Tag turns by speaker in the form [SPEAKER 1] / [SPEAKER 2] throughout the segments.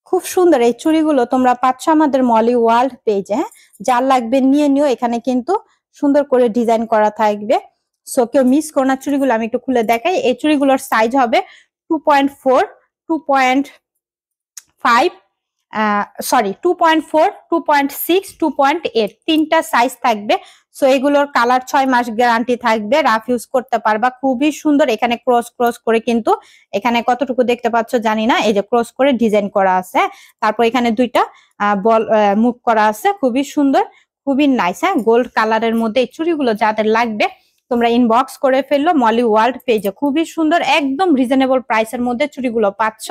[SPEAKER 1] খুব সুন্দর এই চুড়িগুলো তোমরা পাচ্ছ আমাদের মলি ওয়ার্ল্ড পেজে। হ্যাঁ, যার লাগবে নিয়ে নিও। এখানে কিন্তু সুন্দর করে ডিজাইন করা থাকবে, সো কেউ মিস করো না। চুড়িগুলো আমি একটু খুলে দেখাই। এই চুড়িগুলোর সাইজ হবে 2.4, 2.5, সরি 2.4, 2.6, 2.8, তিনটা সাইজ থাকবে। সো এগুলোর কালার 6 মাস গ্যারান্টি থাকবে, রাফ ইউজ করতে পারবা। খুবই সুন্দর। এখানে ক্রস ক্রস করে কিন্তু এখানে কতটুকু দেখতে পাচ্ছ জানি না, এই যে ক্রস করে ডিজাইন করা আছে। তারপর এখানে দুইটা বল মুভ করা আছে, খুবই সুন্দর, খুবই নাইস। হ্যাঁ, গোল্ড কালারের মধ্যে এই চুড়িগুলো যাদের লাগবে তোমরা ইনবক্স করে ফেললো মলি ওয়ার্ল্ড পেজে। খুবই সুন্দর, একদম রিজনেবল প্রাইসের মধ্যে চুড়িগুলো পাচ্ছ,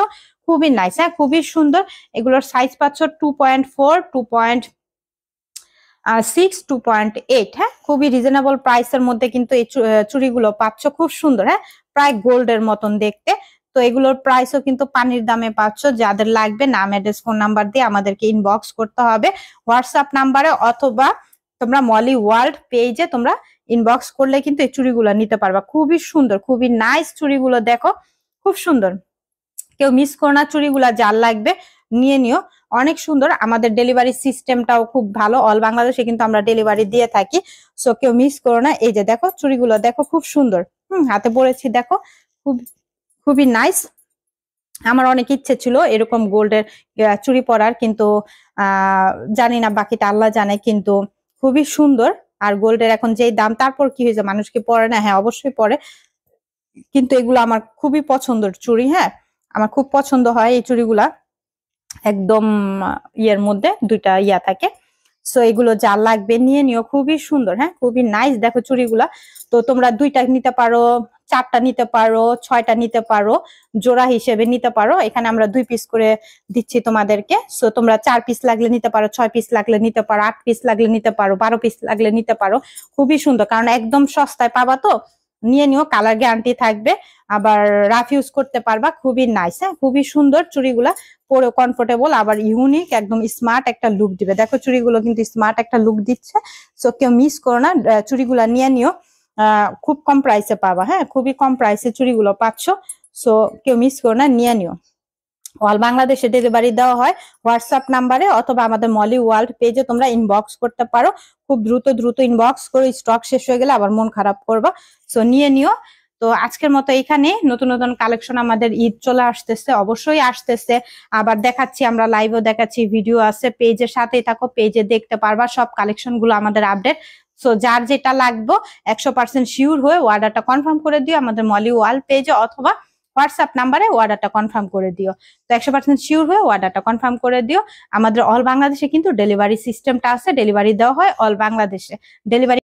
[SPEAKER 1] খুবই নাইস। হ্যাঁ, খুবই সুন্দর। এগুলোর সাইজ পাচ্ছ 2.4, 2.6, 2.8। হ্যাঁ, খুবই রিজনেবল প্রাইসের মধ্যে কিন্তু এই চুড়িগুলো পাচ্ছ, খুব সুন্দর। হ্যাঁ, প্রায় গোল্ডের মতন দেখতে। তো এগুলোর প্রাইসও কিন্তু পানির দামে পাচ্ছ। যাদের লাগবে নাম, অ্যাড্রেস, ফোন নাম্বার দিয়ে আমাদেরকে ইনবক্স করতে হবে হোয়াটসঅ্যাপ নাম্বারে, অথবা তোমরা মলি ওয়ার্ল্ড পেজে তোমরা ইনবক্স করলে কিন্তু এই চুড়িগুলো নিতে পারবা। খুবই সুন্দর, খুবই নাইস চুড়িগুলো, দেখো খুব সুন্দর। কেউ মিস করো না, চুড়িগুলা যার লাগবে নিয়ে নিও, অনেক সুন্দর। আমাদের ডেলিভারি সিস্টেমটাও খুব ভালো, অল বাংলাদেশে কিন্তু আমরা ডেলিভারি দিয়ে থাকি। সো কেউ মিস করো না। এই যে দেখো চুড়িগুলো দেখো, খুব সুন্দর। হাতে পরেছি, দেখো খুবই নাইস। আমার অনেক ইচ্ছে ছিল এরকম গোল্ডের চুড়ি পরার, কিন্তু জানি না, বাকিটা আল্লাহ জানে। কিন্তু খুবই সুন্দর। আর গোল্ডের এখন যেই দাম, তারপর কি হয়েছে, মানুষ কি পরে না? হ্যাঁ, অবশ্যই পরে। কিন্তু এগুলো আমার খুবই পছন্দের চুড়ি। হ্যাঁ, আমার খুব পছন্দ হয় এই চুড়িগুলা। একদম ইয়ের মধ্যে দুইটা ইয়া থাকে। সো এগুলো যা লাগবে নিয়ে নিও, খুবই সুন্দর। হ্যাঁ, খুবই নাইস। দেখো চুড়িগুলা, তো তোমরা 2টা নিতে পারো, 4টা নিতে পারো, 6টা নিতে পারো, জোড়া হিসেবে নিতে পারো। এখানে আমরা 2 পিস করে দিচ্ছি তোমাদেরকে। সো তোমরা 4 পিস লাগলে নিতে পারো, 6 পিস লাগলে নিতে পারো, 8 পিস লাগলে নিতে পারো, 12 পিস লাগলে নিতে পারো। খুবই সুন্দর, কারণ একদম সস্তায় পাবা। তো নিয়ে নিও, কালার গ্যারান্টি থাকবে, আবার রাফ ইউজ করতে পারবা। খুবই নাইস। হ্যাঁ, খুবই সুন্দর চুড়িগুলা, পরে কমফোর্টেবল, আবার ইউনিক, একদম স্মার্ট একটা লুক দিবে। দেখো চুড়িগুলো কিন্তু স্মার্ট একটা লুক দিচ্ছে। সো কেউ মিস করো না, চুড়িগুলা নিয়ে নিও। খুব কম প্রাইসে পাবা। হ্যাঁ, খুবই কম প্রাইসে চুড়িগুলো পাচ্ছ। সো কেউ মিস করো না, নিয়ে নিও। অল বাংলাদেশে ডেলিভারি দেওয়া হয় হোয়াটসঅ্যাপ নাম্বারে, অথবা আমাদের মলি ওয়ার্ল্ড পেজে তোমরা ইনবক্স করতে পারো। খুব দ্রুত দ্রুত ইনবক্স করো, স্টক শেষ হয়ে গেলে আবার মন খারাপ করবা। সো নিয়ে নিও। তো আজকের মতো এখানে। নতুন নতুন কালেকশন, আমাদের ঈদ চলে আসতেছে, অবশ্যই আসতেছে। আবার দেখাচ্ছি, আমরা লাইভও দেখাচ্ছি, ভিডিও আছে, পেজের সাথেই থাকো, পেজে দেখতে পারবা সব কালেকশন গুলো, আমাদের আপডেট। সো যার যেটা লাগবে 100% শিওর হয়ে অর্ডারটা কনফার্ম করে দিও আমাদের মলি ওয়ার্ল্ড পেজে, অথবা হোয়াটসঅ্যাপ নাম্বারে অর্ডারটা কনফার্ম করে দিও। তো 100% শিওর হয়ে অর্ডারটা কনফার্ম করে দিও। আমাদের অল বাংলাদেশে কিন্তু ডেলিভারি সিস্টেমটা আছে, ডেলিভারি দেওয়া হয় অল বাংলাদেশে। ডেলিভারি